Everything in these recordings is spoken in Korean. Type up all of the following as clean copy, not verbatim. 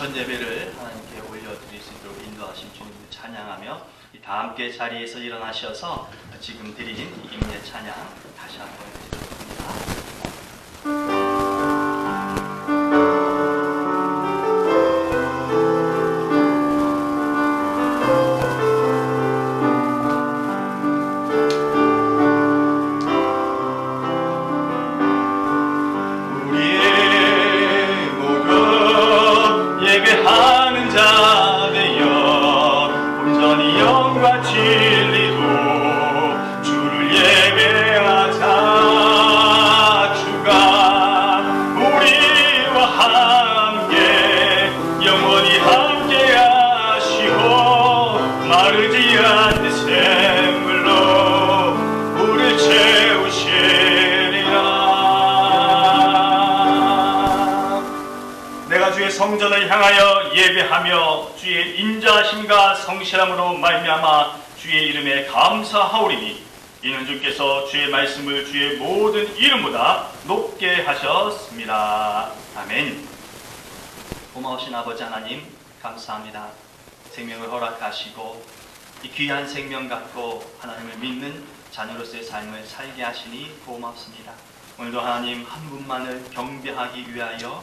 첫 예배를 하나님께 올려드릴 수 있도록 인도하신 주님을 찬양하며 다 함께 자리에서 일어나셔서 지금 드린 임재 찬양 다시 한번 드리도록 합니다. 성전을 향하여 예배하며 주의 인자하심과 성실함으로 말미암아 주의 이름에 감사하오리니 이는 주께서 주의 말씀을 주의 모든 이름보다 높게 하셨습니다. 아멘. 고마우신 아버지 하나님 감사합니다. 생명을 허락하시고 이 귀한 생명 갖고 하나님을 믿는 자녀로서의 삶을 살게 하시니 고맙습니다. 오늘도 하나님 한 분만을 경배하기 위하여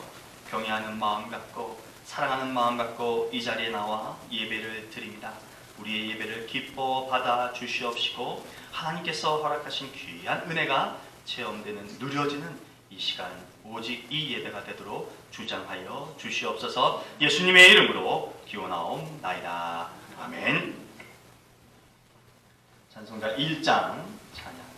경외하는 마음 갖고 사랑하는 마음 갖고 이 자리에 나와 예배를 드립니다. 우리의 예배를 기뻐 받아 주시옵시고 하나님께서 허락하신 귀한 은혜가 체험되는 누려지는 이 시간 오직 이 예배가 되도록 주장하여 주시옵소서. 예수님의 이름으로 기원하옵나이다. 아멘. 찬송가 1장 찬양드립니다.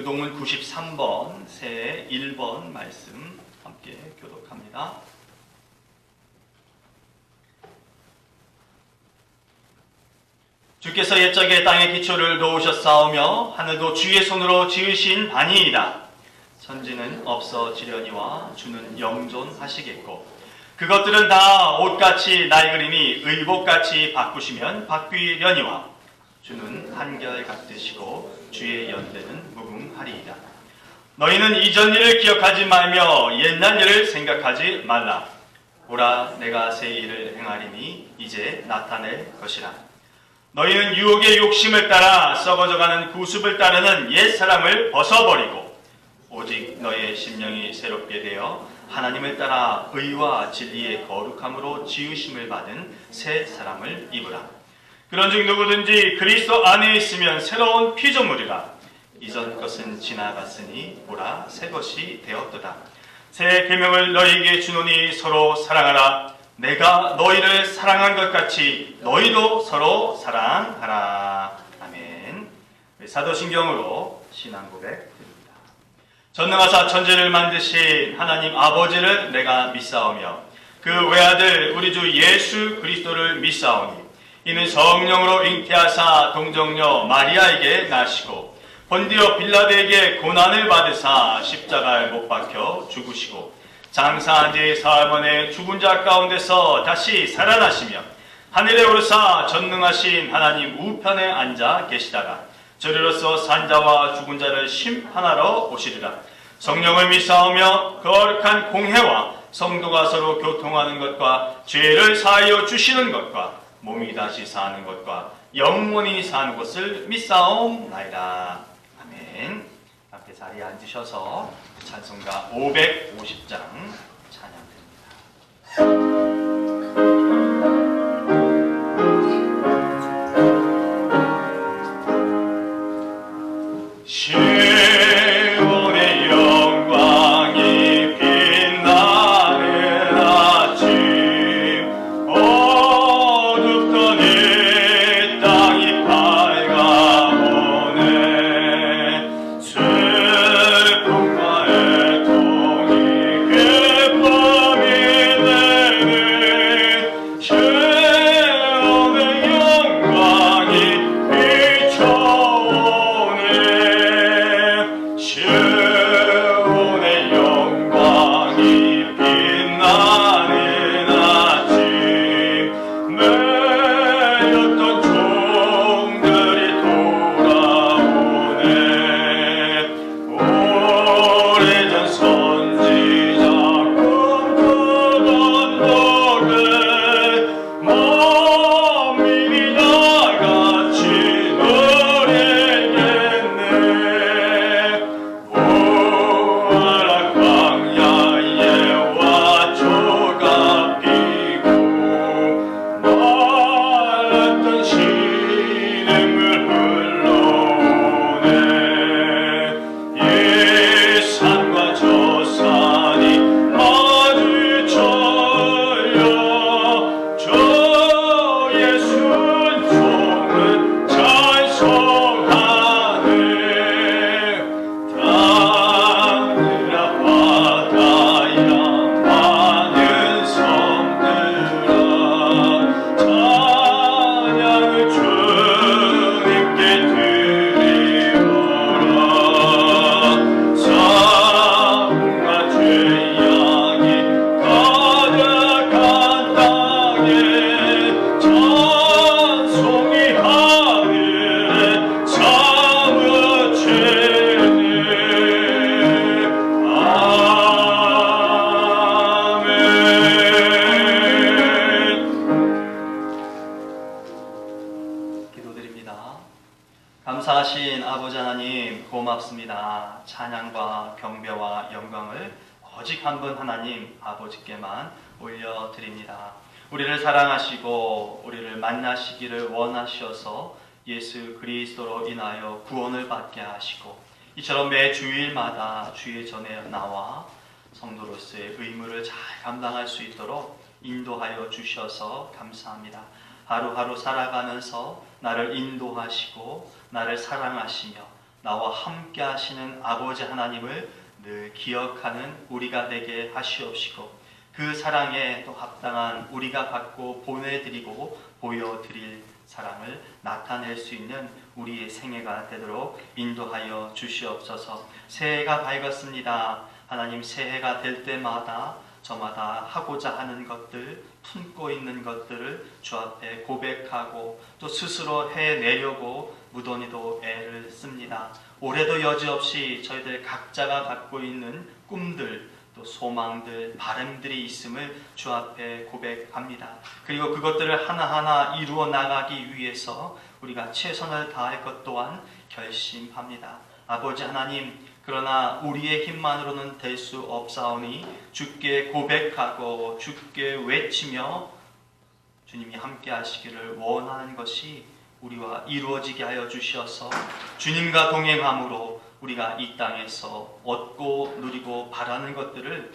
교동문 93번 새 1번 말씀 함께 교독합니다. 주께서 옛적에 땅의 기초를 놓으셨사오며 하늘도 주의 손으로 지으신 바니이다. 천지는 없어지려니와 주는 영존하시겠고 그것들은 다 옷같이 낡으리니 의복같이 바꾸시면 바뀌려니와 주는 한결같으시고 주의 연대는 무궁하리이다. 너희는 이전 일을 기억하지 말며 옛날 일을 생각하지 말라. 보라 내가 새 일을 행하리니 이제 나타낼 것이라. 너희는 유혹의 욕심을 따라 썩어져가는 구습을 따르는 옛사람을 벗어버리고 오직 너의 심령이 새롭게 되어 하나님을 따라 의와 진리의 거룩함으로 지으심을 받은 새 사람을 입으라. 그런즉 누구든지 그리스도 안에 있으면 새로운 피조물이라. 이전 것은 지나갔으니 보라 새 것이 되었도다. 새 계명을 너희에게 주노니 서로 사랑하라. 내가 너희를 사랑한 것 같이 너희도 서로 사랑하라. 아멘. 사도신경으로 신앙 고백 드립니다. 전능하사 천지를 만드신 하나님 아버지를 내가 믿사오며 그 외아들 우리 주 예수 그리스도를 믿사오니 이는 성령으로 잉태하사 동정녀 마리아에게 나시고 본디오 빌라드에게 고난을 받으사 십자가에 못 박혀 죽으시고 장사한 지 사흘 만에 죽은 자 가운데서 다시 살아나시며 하늘에 오르사 전능하신 하나님 우편에 앉아 계시다가 저리로서 산자와 죽은 자를 심판하러 오시리라. 성령을 믿사오며 거룩한 공회와 성도가 서로 교통하는 것과 죄를 사하여 주시는 것과 몸이 다시 사는 것과 영원히 사는 것을 믿사옵나이다. 아멘. 앞에 자리에 앉으셔서 찬송가 550장 찬양드립니다. 시온의 영광이 빛나는 아침 감사하신 아버지 하나님 고맙습니다. 찬양과 경배와 영광을 오직 한 분 하나님 아버지께만 올려드립니다. 우리를 사랑하시고 우리를 만나시기를 원하셔서 예수 그리스도로 인하여 구원을 받게 하시고 이처럼 매 주일마다 주의 전에 나와 성도로서의 의무를 잘 감당할 수 있도록 인도하여 주셔서 감사합니다. 하루하루 살아가면서 나를 인도하시고 나를 사랑하시며 나와 함께 하시는 아버지 하나님을 늘 기억하는 우리가 되게 하시옵시고 그 사랑에 또 합당한 우리가 받고 보내드리고 보여드릴 사랑을 나타낼 수 있는 우리의 생애가 되도록 인도하여 주시옵소서. 새해가 밝았습니다. 하나님, 새해가 될 때마다 저마다 하고자 하는 것들, 품고 있는 것들을 주 앞에 고백하고 또 스스로 해내려고 무던히도 애를 씁니다. 올해도 여지없이 저희들 각자가 갖고 있는 꿈들, 또 소망들, 바람들이 있음을 주 앞에 고백합니다. 그리고 그것들을 하나하나 이루어 나가기 위해서 우리가 최선을 다할 것 또한 결심합니다. 아버지 하나님, 그러나 우리의 힘만으로는 될 수 없사오니 주께 고백하고 주께 외치며 주님이 함께 하시기를 원하는 것이 우리와 이루어지게 하여 주셔서 주님과 동행함으로 우리가 이 땅에서 얻고 누리고 바라는 것들을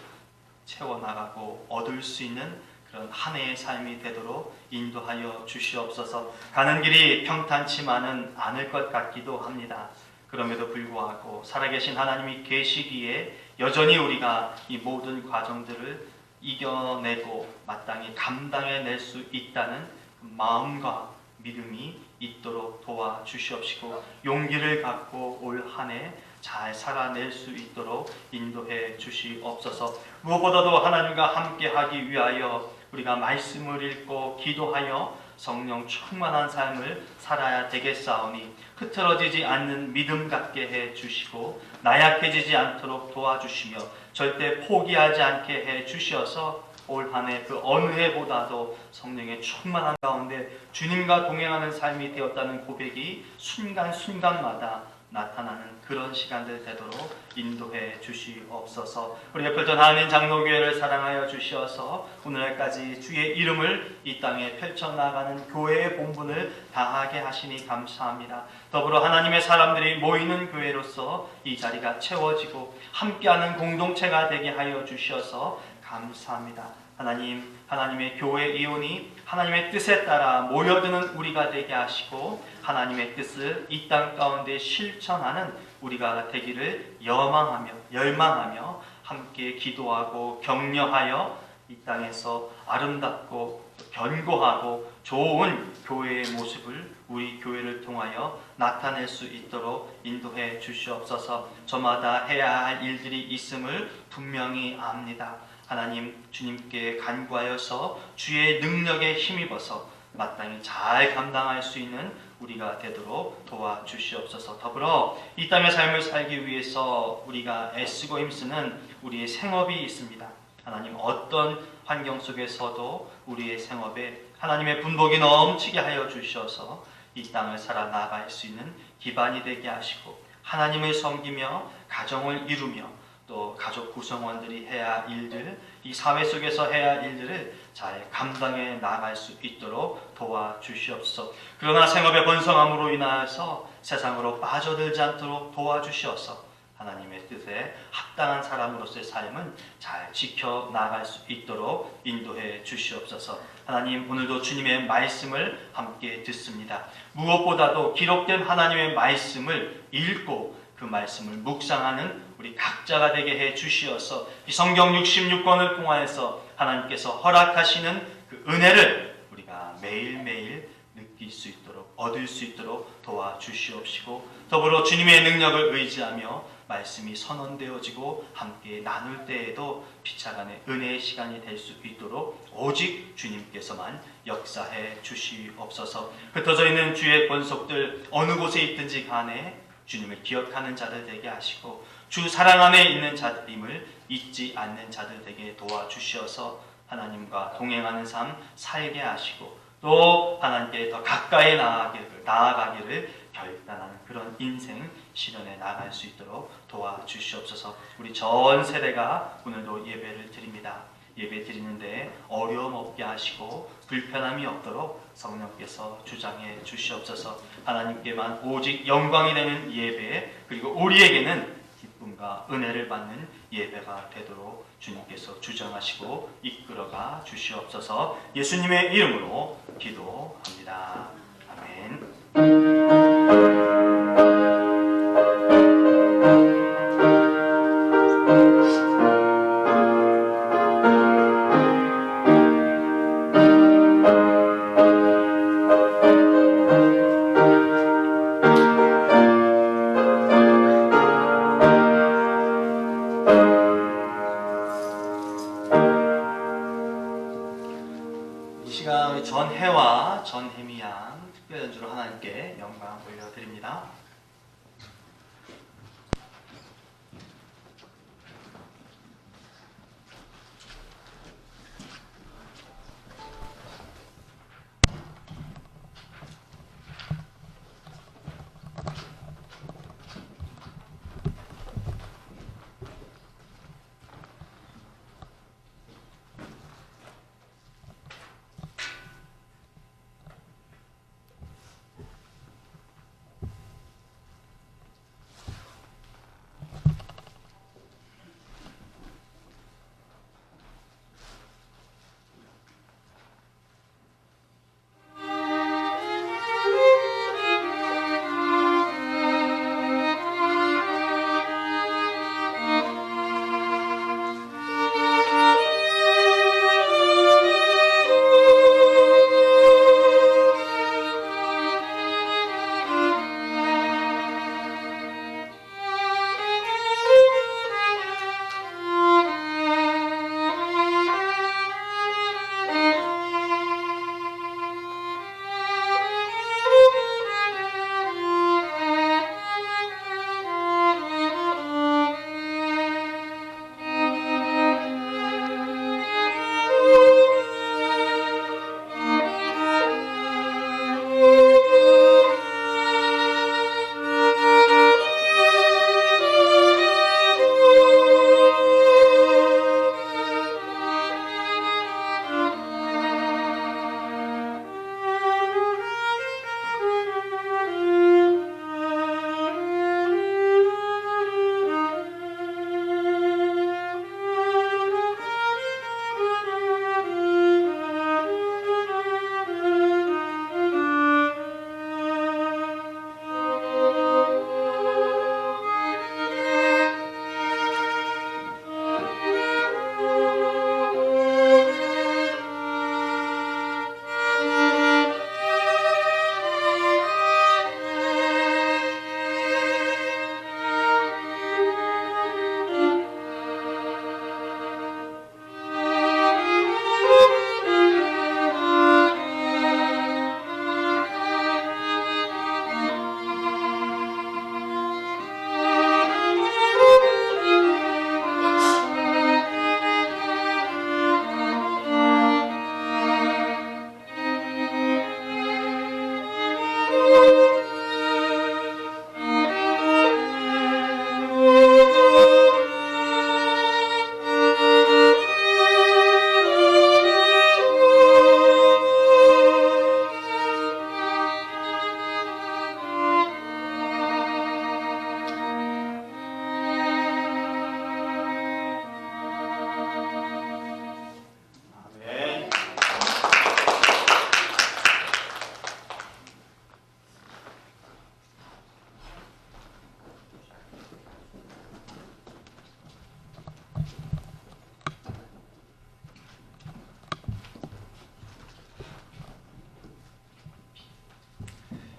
채워나가고 얻을 수 있는 그런 한 해의 삶이 되도록 인도하여 주시옵소서. 가는 길이 평탄치만은 않을 것 같기도 합니다. 그럼에도 불구하고 살아계신 하나님이 계시기에 여전히 우리가 이 모든 과정들을 이겨내고 마땅히 감당해낼 수 있다는 마음과 믿음이 있도록 도와주시옵시고 용기를 갖고 올 한 해 잘 살아낼 수 있도록 인도해 주시옵소서. 무엇보다도 하나님과 함께하기 위하여 우리가 말씀을 읽고 기도하여 성령 충만한 삶을 살아야 되겠사오니 흐트러지지 않는 믿음 갖게 해 주시고 나약해지지 않도록 도와주시며 절대 포기하지 않게 해 주셔서 올 한 해 그 어느 해보다도 성령의 충만한 가운데 주님과 동행하는 삶이 되었다는 고백이 순간순간마다 나타나는 그런 시간들 되도록 인도해 주시옵소서. 우리 애플ton 한인 장로교회를 사랑하여 주셔서 오늘날까지 주의 이름을 이 땅에 펼쳐나가는 교회의 본분을 다하게 하시니 감사합니다. 더불어 하나님의 사람들이 모이는 교회로서 이 자리가 채워지고 함께하는 공동체가 되게 하여 주셔서 감사합니다. 하나님, 하나님의 교회 이혼이 하나님의 뜻에 따라 모여드는 우리가 되게 하시고 하나님의 뜻을 이 땅 가운데 실천하는 우리가 되기를 열망하며 함께 기도하고 격려하여 이 땅에서 아름답고 견고하고 좋은 교회의 모습을 우리 교회를 통하여 나타낼 수 있도록 인도해 주시옵소서. 저마다 해야 할 일들이 있음을 분명히 압니다. 하나님, 주님께 간구하여서 주의 능력에 힘입어서 마땅히 잘 감당할 수 있는 우리가 되도록 도와주시옵소서. 더불어 이 땅의 삶을 살기 위해서 우리가 애쓰고 힘쓰는 우리의 생업이 있습니다. 하나님, 어떤 환경 속에서도 우리의 생업에 하나님의 분복이 넘치게 하여 주셔서 이 땅을 살아나갈 수 있는 기반이 되게 하시고 하나님을 섬기며 가정을 이루며 또 가족 구성원들이 해야 할 일들, 이 사회 속에서 해야 할 일들을 잘 감당해 나갈 수 있도록 도와주시옵소서. 그러나 생업의 번성함으로 인하여서 세상으로 빠져들지 않도록 도와주시어서 하나님의 뜻에 합당한 사람으로서의 삶은 잘 지켜나갈 수 있도록 인도해 주시옵소서. 하나님, 오늘도 주님의 말씀을 함께 듣습니다. 무엇보다도 기록된 하나님의 말씀을 읽고 그 말씀을 묵상하는 우리 각자가 되게 해 주시어서 이 성경 66권을 통하여서 하나님께서 허락하시는 그 은혜를 우리가 매일매일 느낄 수 있도록 얻을 수 있도록 도와주시옵시고 더불어 주님의 능력을 의지하며 말씀이 선언되어지고 함께 나눌 때에도 피차간의 은혜의 시간이 될 수 있도록 오직 주님께서만 역사해 주시옵소서. 흩어져 있는 주의 권속들 어느 곳에 있든지 간에 주님을 기억하는 자들 되게 하시고 주 사랑 안에 있는 자들임을 잊지 않는 자들 되게 도와주셔서 하나님과 동행하는 삶 살게 하시고 또 하나님께 더 가까이 나아가기를 결단하는 그런 인생 실현해 나갈 수 있도록 도와주시옵소서. 우리 전 세대가 오늘도 예배를 드립니다. 예배 드리는데 어려움 없게 하시고 불편함이 없도록 성령께서 주장해 주시옵소서. 하나님께만 오직 영광이 되는 예배, 그리고 우리에게는 기쁨과 은혜를 받는 예배가 되도록 주님께서 주장하시고 이끌어가 주시옵소서. 예수님의 이름으로 기도합니다. 아멘. 이 시간 전혜와 전혜미 양 특별 연주로 하나님께 영광 돌려드립니다.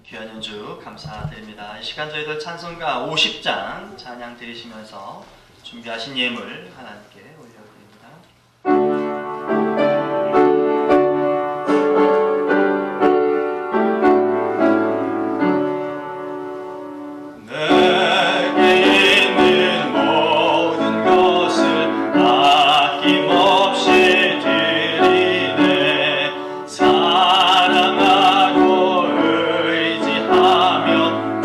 귀한 연주 감사드립니다. 이 시간 저희들 찬송가 50장 찬양 드리시면서 준비하신 예물 하나님께 올려드립니다. 사랑하고 의지하며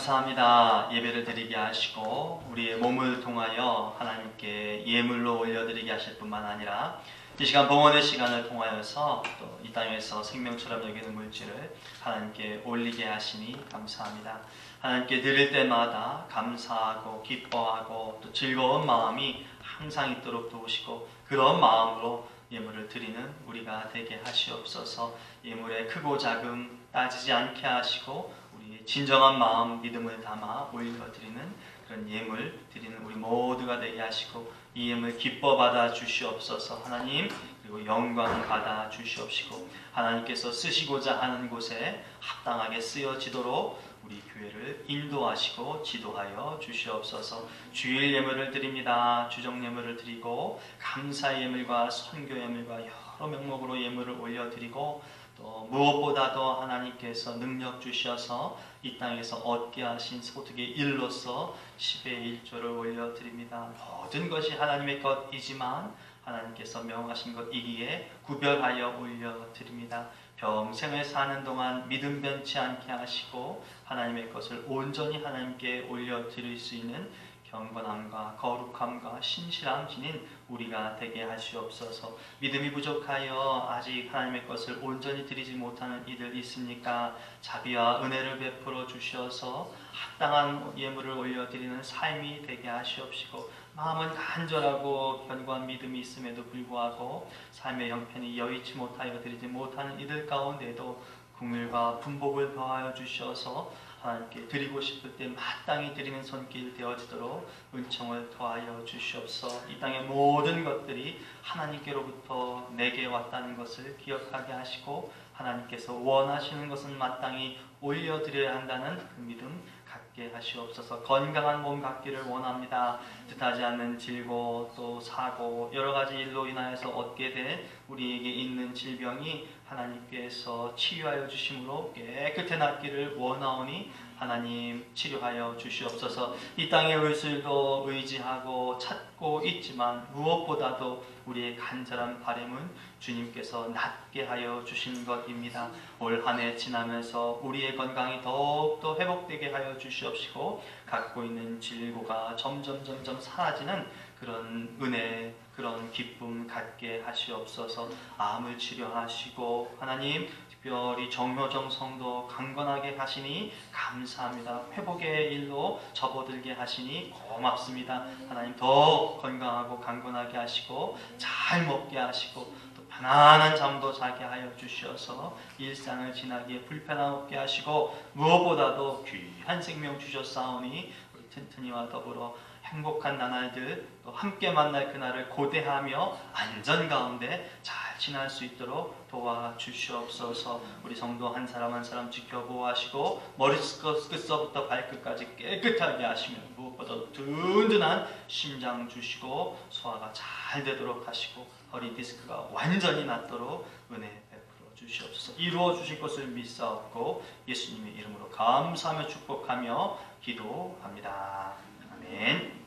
감사합니다. 예배를 드리게 하시고 우리의 몸을 통하여 하나님께 예물로 올려드리게 하실 뿐만 아니라 이 시간 봉헌의 시간을 통하여서 또 이 땅에서 생명처럼 여기는 물질을 하나님께 올리게 하시니 감사합니다. 하나님께 드릴 때마다 감사하고 기뻐하고 또 즐거운 마음이 항상 있도록 도우시고 그런 마음으로 예물을 드리는 우리가 되게 하시옵소서. 예물의 크고 작음 따지지 않게 하시고 우리 진정한 마음 믿음을 담아 올려드리는 그런 예물 드리는 우리 모두가 되게 하시고 이 예물 기뻐 받아 주시옵소서. 하나님 그리고 영광 받아 주시옵시고 하나님께서 쓰시고자 하는 곳에 합당하게 쓰여지도록 우리 교회를 인도하시고 지도하여 주시옵소서. 주일 예물을 드립니다. 주정 예물을 드리고 감사 예물과 선교 예물과 여러 명목으로 예물을 올려드리고 또 무엇보다도 하나님께서 능력 주셔서 이 땅에서 얻게 하신 소득의 일로서 10의 1조를 올려드립니다. 모든 것이 하나님의 것이지만 하나님께서 명하신 것이기에 구별하여 올려드립니다. 평생을 사는 동안 믿음 변치 않게 하시고 하나님의 것을 온전히 하나님께 올려드릴 수 있는 경건함과 거룩함과 신실함 지닌 우리가 되게 하시옵소서. 믿음이 부족하여 아직 하나님의 것을 온전히 드리지 못하는 이들 있습니까? 자비와 은혜를 베풀어 주셔서 합당한 예물을 올려드리는 삶이 되게 하시옵시고 마음은 간절하고 견고한 믿음이 있음에도 불구하고 삶의 형편이 여의치 못하여 드리지 못하는 이들 가운데도 긍휼과 분복을 더하여 주셔서 하나님께 드리고 싶을 때 마땅히 드리는 손길 되어지도록 은총을 더하여 주시옵소서. 이 땅의 모든 것들이 하나님께로부터 내게 왔다는 것을 기억하게 하시고 하나님께서 원하시는 것은 마땅히 올려드려야 한다는 그 믿음 갖게 하시옵소서. 건강한 몸 갖기를 원합니다. 뜻하지 않는 질고 또 사고 여러 가지 일로 인하여서 얻게 된 우리에게 있는 질병이 하나님께서 치유하여 주심으로 깨끗해 낫기를 원하오니 하나님 치료하여 주시옵소서. 이 땅의 의술도 의지하고 찾고 있지만 무엇보다도 우리의 간절한 바람은 주님께서 낫게 하여 주신 것입니다. 올 한 해 지나면서 우리의 건강이 더욱더 회복되게 하여 주시옵시고 갖고 있는 질고가 점점 사라지는 그런 은혜 그런 기쁨 갖게 하시옵소서. 암을 치료하시고 하나님 특별히 정효정 성도 강건하게 하시니 감사합니다. 회복의 일로 접어들게 하시니 고맙습니다. 하나님 더 건강하고 강건하게 하시고 잘 먹게 하시고 또 편안한 잠도 자게 하여 주셔서 일상을 지나기에 불편함 없게 하시고 무엇보다도 귀한 생명 주셨사오니 우리 튼튼이와 더불어 행복한 나날들 또 함께 만날 그날을 고대하며 안전 가운데 잘 지날 수 있도록 도와주시옵소서. 우리 성도 한 사람 한 사람 지켜보아하시고 머리끝서부터 발끝까지 깨끗하게 하시며 무엇보다 든든한 심장 주시고 소화가 잘 되도록 하시고 허리 디스크가 완전히 낫도록 은혜 베풀어 주시옵소서. 이루어 주실 것을 믿사옵고 예수님의 이름으로 감사하며 축복하며 기도합니다. 아멘.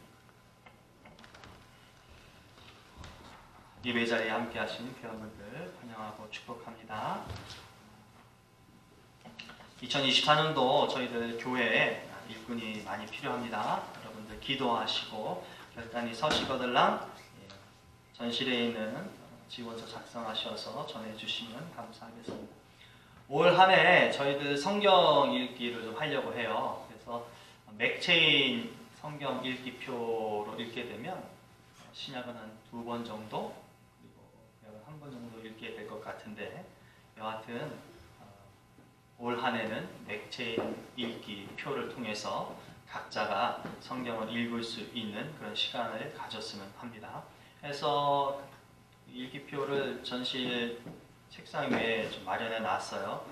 예배 자리에 함께 하시는 교회분들 환영하고 축복합니다. 2024년도 저희들 교회에 일꾼이 많이 필요합니다. 여러분들 기도하시고 결단이 서시거들랑 전실에 있는 지원서 작성하셔서 전해주시면 감사하겠습니다. 올 한 해 저희들 성경 읽기를 좀 하려고 해요. 그래서 맥체인 성경 읽기표로 읽게 되면 신약은 한 2번 정도 그리고 한 번 정도 읽게 될 것 같은데 여하튼 올 한 해는 맥체인 읽기표를 통해서 각자가 성경을 읽을 수 있는 그런 시간을 가졌으면 합니다. 그래서 읽기표를 전실 책상 위에 좀 마련해 놨어요.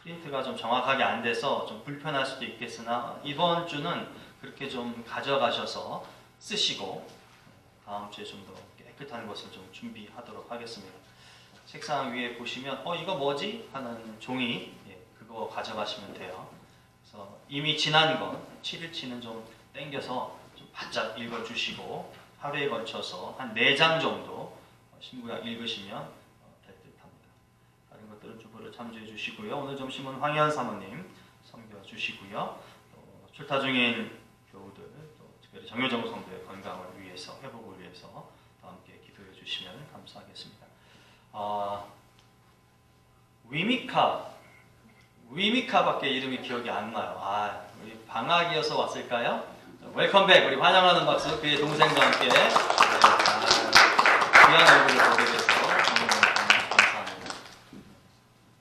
프린트가 좀 정확하게 안 돼서 좀 불편할 수도 있겠으나 이번 주는 그렇게 좀 가져가셔서 쓰시고 다음 주에 좀 더 깨끗한 것을 좀 준비하도록 하겠습니다. 책상 위에 보시면 이거 뭐지? 하는 종이 그거 가져가시면 돼요. 그래서 이미 지난 건 7일치는 좀 땡겨서 좀 바짝 읽어주시고 하루에 걸쳐서 한 4장 정도 신구약 읽으시면 될 듯합니다. 다른 것들은 주보를 참조해 주시고요. 오늘 점심은 황현 사모님 섬겨 주시고요. 또 출타 중인 교우들, 또 특별히 정효정 성도의 건강을 위해서, 회복을 위해서 또 함께 기도해 주시면 감사하겠습니다. 위미카밖에 이름이 기억이 안 나요. 우리 방학이어서 왔을까요? 웰컴백, 우리 환영하는 박수, 그의 동생과 함께 귀한 얼굴을 보게 돼서 너무 감사합니다.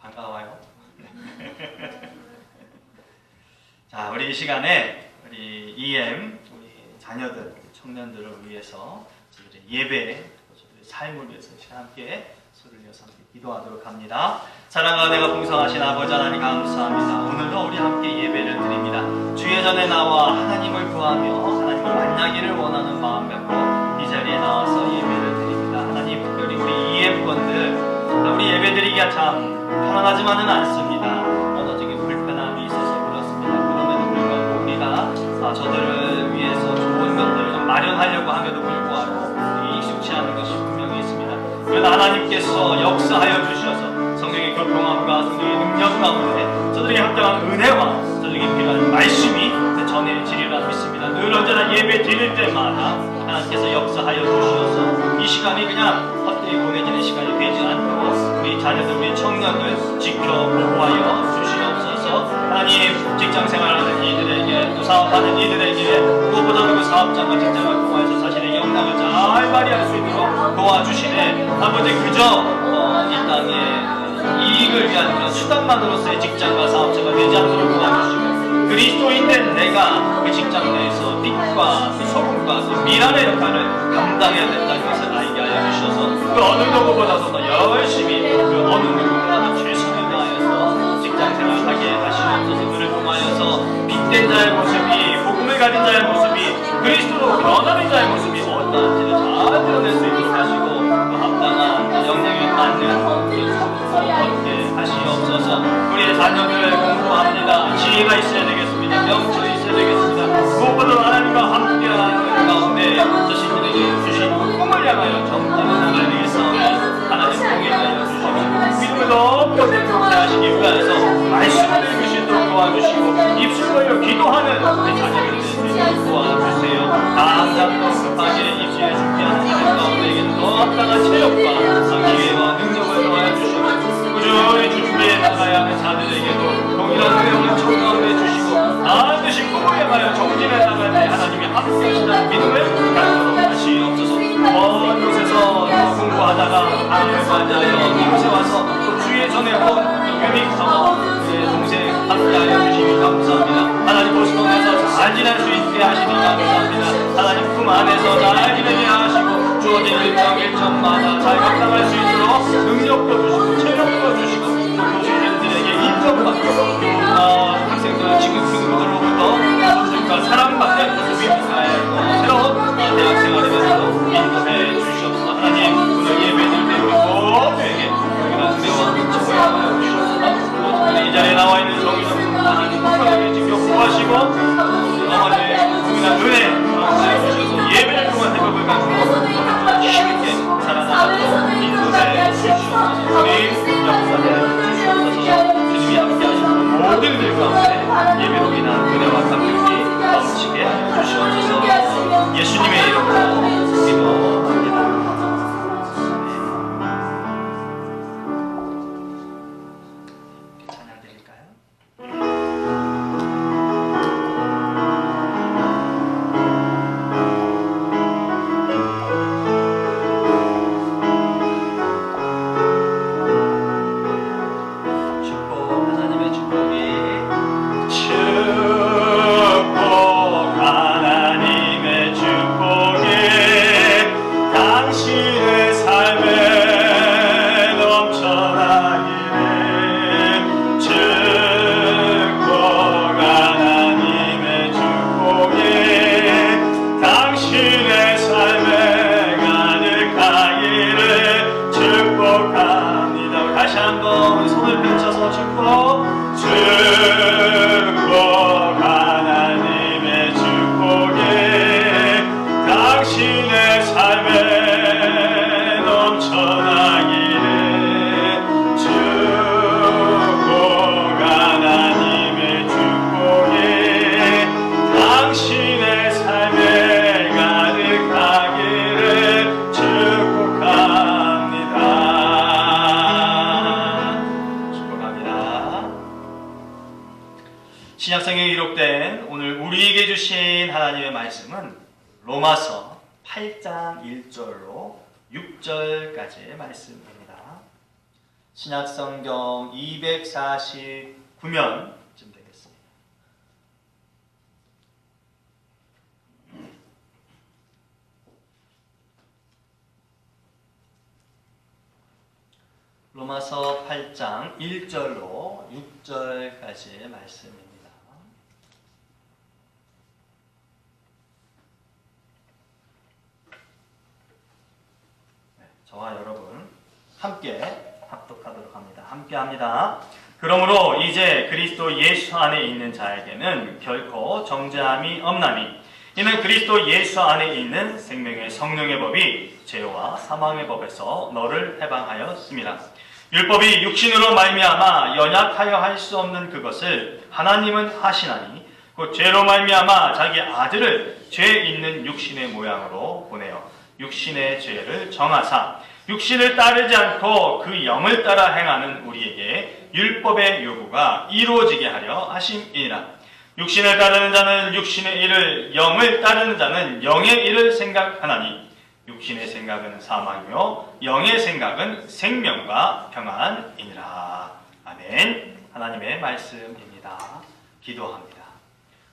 반가워요. 자, 우리 이 시간에 우리 EM, 우리 자녀들, 청년들을 위해서 저희들의 예배, 저희들의 삶을 위해서 함께 소리를 내서 함께 기도하도록 합니다. 사랑하는 내가 풍성하신 아버지 하나님 감사합니다. 오늘도 우리 함께 예배를 드립니다. 주의 전에 나와 하나님을 구하며 하나님을 만나기를 원하는 마음 갖고 이 자리에 나와서 예배를 드립니다. 하나님, 특별히 우리 EM권들 우리 예배 드리기가 참 편안하지만은 않습니다. 언어적인 불편함이 있어서 그렇습니다. 그럼에도 불구하고 우리가 저들을 위해서 좋은 것들을 좀 마련하려고 함에도 불구하고 익숙치 않은 것이 분명히 있습니다. 그러나 하나님께서 역사하여 주셔서 성령의 교통함과 성령의 능력 가운데 저들에게 합당한 은혜와 저들에게 필요한 말씀이 전해지리라 믿습니다. 늘 언제나 예배 드릴 때마다 하나님께서 역사하여 주셔서 이 시간이 그냥 헛되이 보내지는 시간이 되지 않도록 우리 자녀들, 우리 청년들 지켜보호하여 주시옵소서. 하나님, 직장생활하는 이들에게 또 사업하는 이들에게 무엇보다도 그 사업장과 직장을 통해서 자신의 영향을 잘 발휘할 수 있도록 도와주시네. 아버지, 그저 이 땅에 이익을 위한 그런 수단만으로서의 직장과 사업자가 되지 않도록 도와주시고 그리스도인된 내가 그 직장 내에서 빛과 그 소금과 그 미랄의 역할을 감당해야 된다는 것을 알게 하여 주셔서 그 어느 누구보다도 더 열심히 그 어느 누구보다도 최선을 다해서 직장 생활하게 하시옵소서. 그를 통하여서 빛된 자의 모습이, 복음을 가진 자의 모습이, 그리스도로 변하는 자의 모습이 어떠한지를 잘 드러낼 수 있도록 하시고 또 합당한 영향이 맞는 얻게 하시옵소서. 우리의 자녀들 공부합니다. 지혜가 있어야 되겠습니다. 명철이 있어야 되겠습니다. 무엇보다 하나님과 함께하는 가운데 자신들에게 주신 꿈을 향하여 정답을 나가야 되겠사오니 하나님 통일하여 주시고 믿음을 높여 행복해 하시기 위하여서 말씀을 읽으시도록 도와주시고 입술 벌려 기도하는 우리 자녀들 될 수 있도록 도와주세요. 당장도 급하게 입술에 준비하는 하나님 가운데에게는 더 합당한 체력과 기회와 능력을 더하여 주시고 꾸준히 준비해 나가야 하는 자들에게도 동일한 은혜를 청구해 주시고 반드시 꿈을 향하여 정진해 나가는 하나님이 함께 하신다는 믿음을 갖도록 하시옵소서. 먼 곳에서 공부하다가 하나님을 맞이하여 이곳에 와서 또 주의 전에 온 유믹사와 그의 동생 함께하여 주시니 감사합니다. 하나님 보시면서 잘 지낼 수 있게 하시니 감사합니다. 하나님 품 안에서 잘 지내게 하시고 주어진 일정마다 잘 감당할 수 있도록 능력도 주시고 체력도 주시고 교수님들에게 인정받고 학생들 지금 친구들로부터 선생님과 사랑받는 유믹사의 새로운 대학생활에 대해서 인도해 주시옵소서. 하나님 오늘 예배드릴 때 우리 모두에게 여기는 은혜와 축복을 하여 주시옵소서. 이 자리에 나와 있는 정의정 하나님 폭발하게 지켜 구하시고 어머니의 동일한 은혜 하여 주셔서 예배를 통한 회복을 가지고 힘있게 살아나가도록 인도해 주시옵소서. 우리 역사에 주시옵소서. 주님이 함께 하시는 모든 일 가운데 예배로 인한 은혜와 감격이 넘치게 주시옵소서. 예수님의 이름으로 기도합니다. 찬양 드릴까요? 축복, 하나님의 축복이 하나님의 축복이 당신의 삶에 넘쳐나기를 축복 하나님의 축복이 당신의 삶에 가득하기를 축복합니다. 다시 한번 우리 손을 펼쳐서 축복 하나님의 축복이 당신의 삶에 넘쳐나기를 축복 하나님의 축복이 로마서 8장 1절로 6절까지의 말씀입니다. 신약성경 249면쯤 되겠습니다. 로마서 8장 1절로 6절까지의 말씀입니다. 저와 여러분 함께 합독하도록 합니다. 함께 합니다. 그러므로 이제 그리스도 예수 안에 있는 자에게는 결코 정죄함이 없나니 이는 그리스도 예수 안에 있는 생명의 성령의 법이 죄와 사망의 법에서 너를 해방하였습니다. 율법이 육신으로 말미암아 연약하여 할 수 없는 그것을 하나님은 하시나니 곧 죄로 말미암아 자기 아들을 죄 있는 육신의 모양으로 보내어 육신의 죄를 정하사 육신을 따르지 않고 그 영을 따라 행하는 우리에게 율법의 요구가 이루어지게 하려 하심이니라. 육신을 따르는 자는 육신의 일을, 영을 따르는 자는 영의 일을 생각하나니 육신의 생각은 사망이요 영의 생각은 생명과 평안이니라. 아멘. 하나님의 말씀입니다. 기도합니다.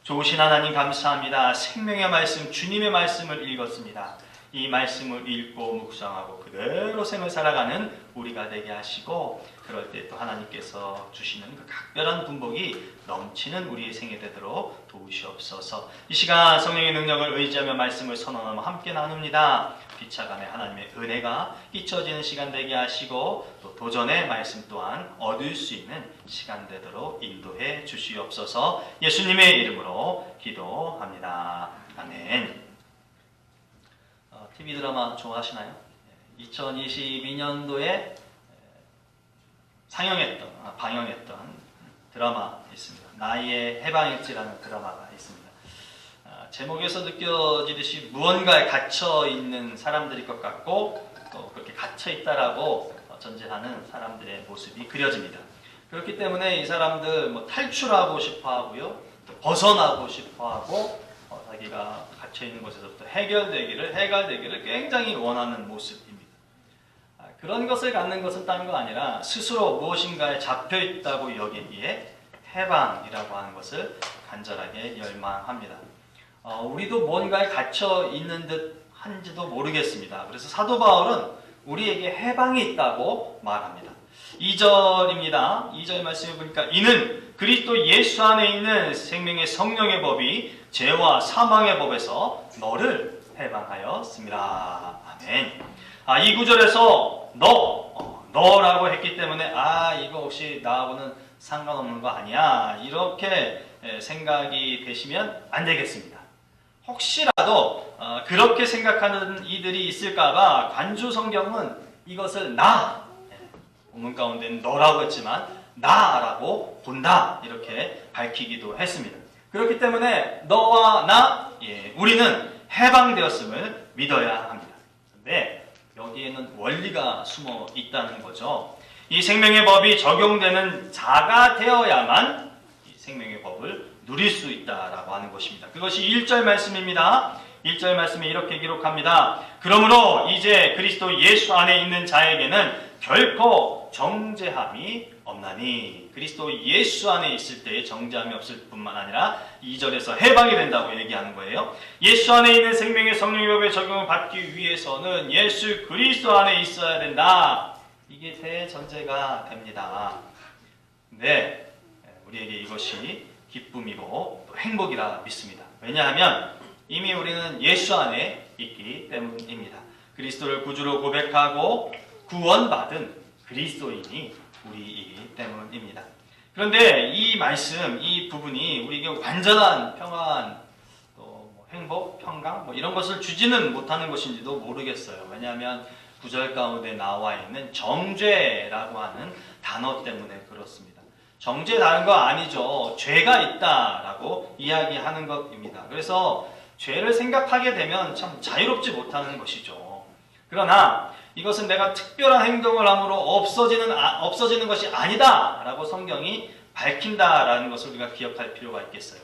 좋으신 하나님 감사합니다. 생명의 말씀, 주님의 말씀을 읽었습니다. 이 말씀을 읽고 묵상하고 그대로 생을 살아가는 우리가 되게 하시고 그럴 때 또 하나님께서 주시는 그 각별한 분복이 넘치는 우리의 생이 되도록 도우시옵소서. 이 시간 성령의 능력을 의지하며 말씀을 선언하며 함께 나눕니다. 기차간에 하나님의 은혜가 끼쳐지는 시간 되게 하시고 또 도전의 말씀 또한 얻을 수 있는 시간 되도록 인도해 주시옵소서. 예수님의 이름으로 기도합니다. 아멘. TV 드라마 좋아하시나요? 2022년도에 방영했던 드라마 있습니다. 나의 해방일지라는 드라마가 있습니다. 제목에서 느껴지듯이 무언가에 갇혀있는 사람들일 것 같고 또 그렇게 갇혀있다라고 전제하는 사람들의 모습이 그려집니다. 그렇기 때문에 이 사람들 탈출하고 싶어 하고요. 또 벗어나고 싶어 하고 자기가 갇혀있는 곳에서부터 해결되기를 굉장히 원하는 모습입니다. 그런 것을 갖는 것은 다른 거 아니라 스스로 무엇인가에 잡혀있다고 여기기에 해방이라고 하는 것을 간절하게 열망합니다. 우리도 뭔가에 갇혀있는 듯 한지도 모르겠습니다. 그래서 사도 바울은 우리에게 해방이 있다고 말합니다. 2절입니다. 2절 말씀해 보니까 이는 그리스도 예수 안에 있는 생명의 성령의 법이 죄와 사망의 법에서 너를 해방하였습니다. 아멘. 이 구절에서 너라고 했기 때문에 이거 혹시 나하고는 상관없는 거 아니야 이렇게 생각이 되시면 안 되겠습니다. 혹시라도 그렇게 생각하는 이들이 있을까봐 간주 성경은 이것을 본문 가운데는 너라고 했지만 나라고 본다 이렇게 밝히기도 했습니다. 그렇기 때문에 너와 나 우리는 해방되었음을 믿어야 합니다. 그런데 여기에는 원리가 숨어 있다는 거죠. 이 생명의 법이 적용되는 자가 되어야만 이 생명의 법을 누릴 수 있다라고 하는 것입니다. 그것이 1절 말씀입니다. 1절 말씀에 이렇게 기록합니다. 그러므로 이제 그리스도 예수 안에 있는 자에게는 결코 정죄함이 없나니 그리스도 예수 안에 있을 때에 정죄함이 없을 뿐만 아니라 2절에서 해방이 된다고 얘기하는 거예요. 예수 안에 있는 생명의 성령의 법의 적용을 받기 위해서는 예수 그리스도 안에 있어야 된다. 이게 대전제가 됩니다. 근데 우리에게 이것이 기쁨이고 또 행복이라 믿습니다. 왜냐하면 이미 우리는 예수 안에 있기 때문입니다. 그리스도를 구주로 고백하고 구원받은 그리스도인이 우리이기 때문입니다. 그런데 이 말씀, 이 부분이 우리에게 완전한 평안, 또 행복, 평강 이런 것을 주지는 못하는 것인지도 모르겠어요. 왜냐하면 구절 가운데 나와 있는 정죄라고 하는 단어 때문에 그렇습니다. 정죄 다른 거 아니죠. 죄가 있다라고 이야기하는 것입니다. 그래서 죄를 생각하게 되면 참 자유롭지 못하는 것이죠. 그러나 이것은 내가 특별한 행동을 함으로 없어지는 것이 아니다라고 성경이 밝힌다라는 것을 우리가 기억할 필요가 있겠어요.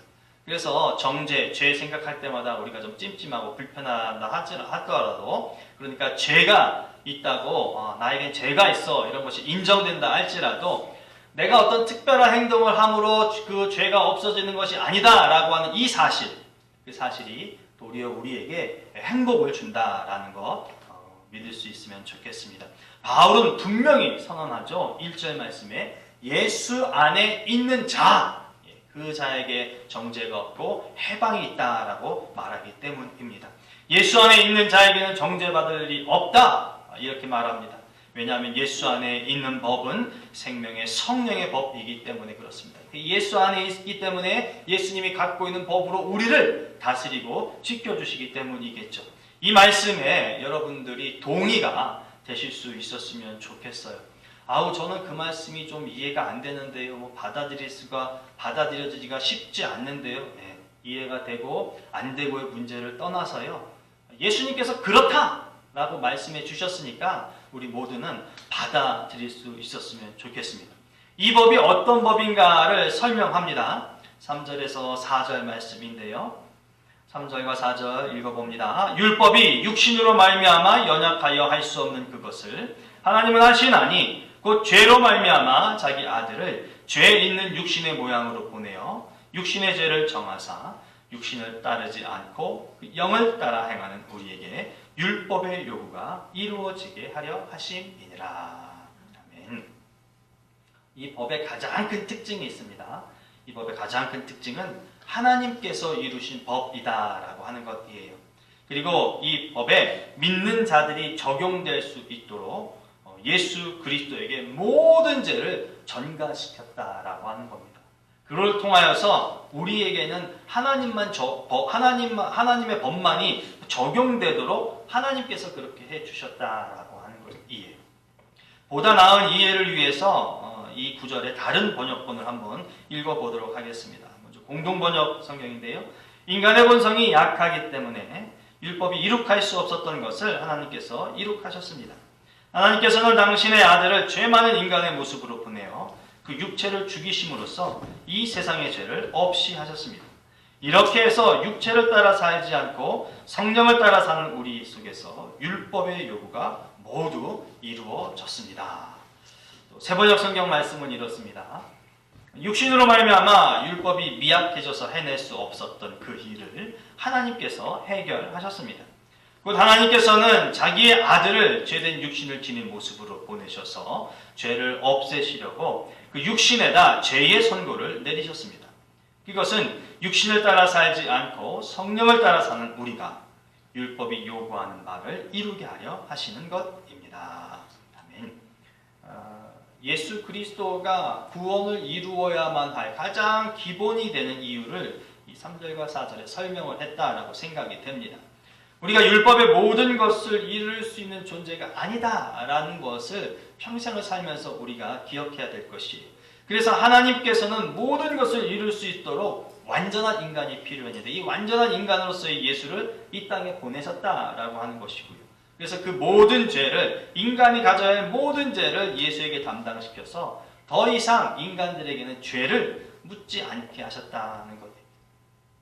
그래서 정죄, 죄 생각할 때마다 우리가 좀 찜찜하고 불편하다 하더라도, 그러니까 죄가 있다고, 나에겐 죄가 있어, 이런 것이 인정된다 할지라도 내가 어떤 특별한 행동을 함으로 그 죄가 없어지는 것이 아니다라고 하는 이 사실, 그 사실이 도리어 우리에게 행복을 준다라는 것 믿을 수 있으면 좋겠습니다. 바울은 분명히 선언하죠. 1절 말씀에 예수 안에 있는 자, 그 자에게 정죄가 없고 해방이 있다라고 말하기 때문입니다. 예수 안에 있는 자에게는 정죄받을 일이 없다, 이렇게 말합니다. 왜냐하면 예수 안에 있는 법은 생명의 성령의 법이기 때문에 그렇습니다. 예수 안에 있기 때문에 예수님이 갖고 있는 법으로 우리를 다스리고 지켜주시기 때문이겠죠. 이 말씀에 여러분들이 동의가 되실 수 있었으면 좋겠어요. 아우, 저는 그 말씀이 좀 이해가 안 되는데요. 받아들여지기가 쉽지 않는데요. 네, 이해가 되고 안 되고의 문제를 떠나서요. 예수님께서 그렇다라고 말씀해 주셨으니까 우리 모두는 받아들일 수 있었으면 좋겠습니다. 이 법이 어떤 법인가를 설명합니다. 3절에서 4절 말씀인데요. 3절과 4절 읽어봅니다. 율법이 육신으로 말미암아 연약하여 할 수 없는 그것을 하나님은 하시나니 곧 죄로 말미암아 자기 아들을 죄 있는 육신의 모양으로 보내어 육신의 죄를 정하사 육신을 따르지 않고 영을 따라 행하는 우리에게 율법의 요구가 이루어지게 하려 하심이니라. 아멘. 이 법의 가장 큰 특징이 있습니다. 이 법의 가장 큰 특징은 하나님께서 이루신 법이다라고 하는 것이에요. 그리고 이 법에 믿는 자들이 적용될 수 있도록 예수 그리스도에게 모든 죄를 전가시켰다라고 하는 겁니다. 그걸 통하여서 우리에게는 하나님의 법만이 적용되도록 하나님께서 그렇게 해주셨다라고 하는 것이에요. 보다 나은 이해를 위해서 이 구절의 다른 번역본을 한번 읽어보도록 하겠습니다. 먼저 공동번역 성경인데요. 인간의 본성이 약하기 때문에 율법이 이룩할 수 없었던 것을 하나님께서 이룩하셨습니다. 하나님께서는 당신의 아들을 죄 많은 인간의 모습으로 보내어 그 육체를 죽이심으로써 이 세상의 죄를 없이 하셨습니다. 이렇게 해서 육체를 따라 살지 않고 성령을 따라 사는 우리 속에서 율법의 요구가 모두 이루어졌습니다. 세번역 성경 말씀은 이렇습니다. 육신으로 말미암아 율법이 미약해져서 해낼 수 없었던 그 일을 하나님께서 해결하셨습니다. 곧 하나님께서는 자기의 아들을 죄된 육신을 지닌 모습으로 보내셔서 죄를 없애시려고 그 육신에다 죄의 선고를 내리셨습니다. 이것은 육신을 따라 살지 않고 성령을 따라 사는 우리가 율법이 요구하는 바를 이루게 하려 하시는 것입니다. 아멘. 예수 그리스도가 구원을 이루어야만 할 가장 기본이 되는 이유를 이 3절과 4절에 설명을 했다라고 생각이 됩니다. 우리가 율법의 모든 것을 이룰 수 있는 존재가 아니다라는 것을 평생을 살면서 우리가 기억해야 될 것이에요. 그래서 하나님께서는 모든 것을 이룰 수 있도록 완전한 인간이 필요했는데 이 완전한 인간으로서의 예수를 이 땅에 보내셨다라고 하는 것이고요. 그래서 그 모든 죄를, 인간이 가져야 할 모든 죄를 예수에게 담당시켜서 더 이상 인간들에게는 죄를 묻지 않게 하셨다는 것.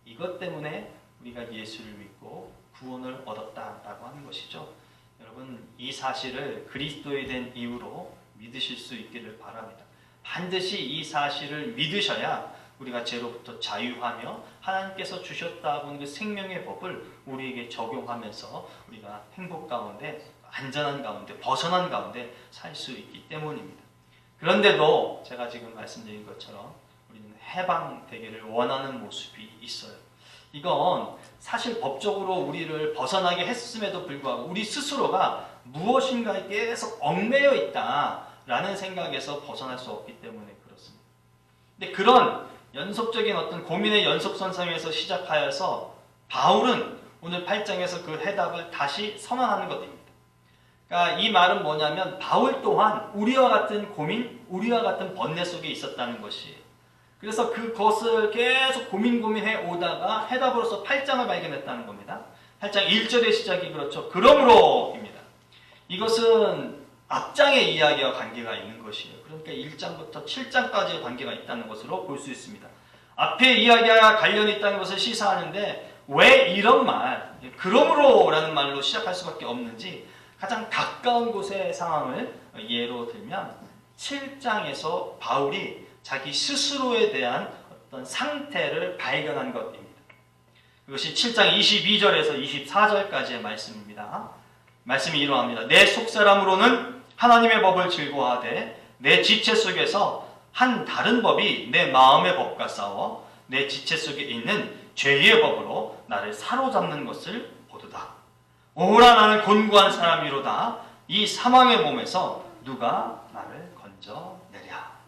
이것 때문에 우리가 예수를 믿고 구원을 얻었다라고 하는 것이죠. 여러분, 이 사실을 그리스도에 대한 이유로 믿으실 수 있기를 바랍니다. 반드시 이 사실을 믿으셔야 우리가 죄로부터 자유하며 하나님께서 주셨다고 하는 그 생명의 법을 우리에게 적용하면서 우리가 행복 가운데, 안전한 가운데, 벗어난 가운데 살 수 있기 때문입니다. 그런데도 제가 지금 말씀드린 것처럼 우리는 해방되기를 원하는 모습이 있어요. 이건 사실 법적으로 우리를 벗어나게 했음에도 불구하고 우리 스스로가 무엇인가에 계속 얽매여 있다라는 생각에서 벗어날 수 없기 때문에 그렇습니다. 근데 그런 연속적인 어떤 고민의 연속선상에서 시작하여서 바울은 오늘 8장에서 그 해답을 다시 선언하는 것입니다. 그러니까 이 말은 뭐냐면 바울 또한 우리와 같은 고민, 우리와 같은 번뇌 속에 있었다는 것이에요. 그래서 그것을 계속 고민해 오다가 해답으로서 8장을 발견했다는 겁니다. 8장 1절의 시작이 그렇죠. 그러므로입니다. 이것은 앞장의 이야기와 관계가 있는 것이에요. 그러니까 1장부터 7장까지의 관계가 있다는 것으로 볼 수 있습니다. 앞에 이야기와 관련이 있다는 것을 시사하는데 왜 이런 말, 그러므로라는 말로 시작할 수밖에 없는지 가장 가까운 곳의 상황을 예로 들면 7장에서 바울이 자기 스스로에 대한 어떤 상태를 발견한 것입니다. 그것이 7장 22절에서 24절까지의 말씀입니다. 말씀이 이러합니다. 내 속사람으로는 하나님의 법을 즐거워하되 내 지체 속에서 한 다른 법이 내 마음의 법과 싸워 내 지체 속에 있는 죄의 법으로 나를 사로잡는 것을 보도다. 오라 나는 곤고한 사람이로다. 이 사망의 몸에서 누가 나를 건져내랴.